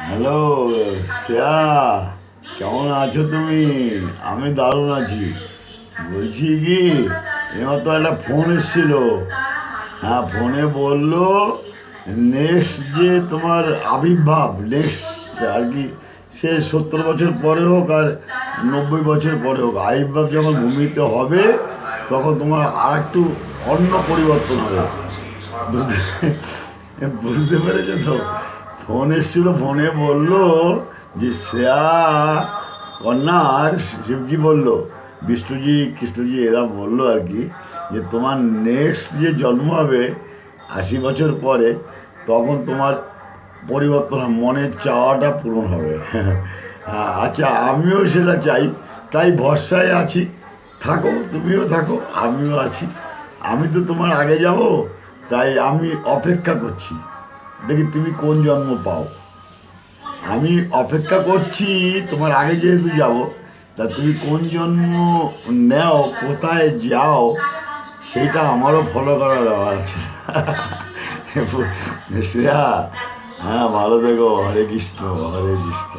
Hello Shreya, কেমন আছো তুমি? আমি দারুণ আছি। বলছি কি, এবার তো একটা ফোন এসেছিল। হ্যাঁ, ফোনে বললো নেক্সট যে তোমার আবির্ভাব, নেক্সট আর কি, সে 70 বছর পরে হোক আর 90 বছর পরে হোক, আবির্ভাব যখন ভূমিতে হবে তখন তোমার আর একটু অন্য পরিবর্তন হবে। বুঝতে বুঝতে পেরেছো তো? ফোন এসেছিল, ফোনে বললো যে শ্রেয়া কন্যার, শিবজি বললো, বিষ্ণুজি কৃষ্ণজি এরা বললো আর কি, যে তোমার নেক্সট যে জন্ম হবে 80 বছর পরে, তখন তোমার পরিবর্তন হবে, মনের চাওয়াটা পূরণ হবে। আচ্ছা, আমিও সেটা চাই, তাই ভরসায় আছি। থাকো, তুমিও থাকো, আমিও আছি। আমি তো তোমার আগে যাব, তাই আমি অপেক্ষা করছি, দেখি তুমি কোন জন্ম পাও। আমি অপেক্ষা করছি তোমার আগে যেহেতু যাব, তা তুমি কোন জন্ম নেও, কোথায় যাও, সেইটা আমারও ফলো করার ব্যাপার আছে। শ্রেয়া, হ্যাঁ ভালো থেকো। হরে কৃষ্ণ, হরে কৃষ্ণ।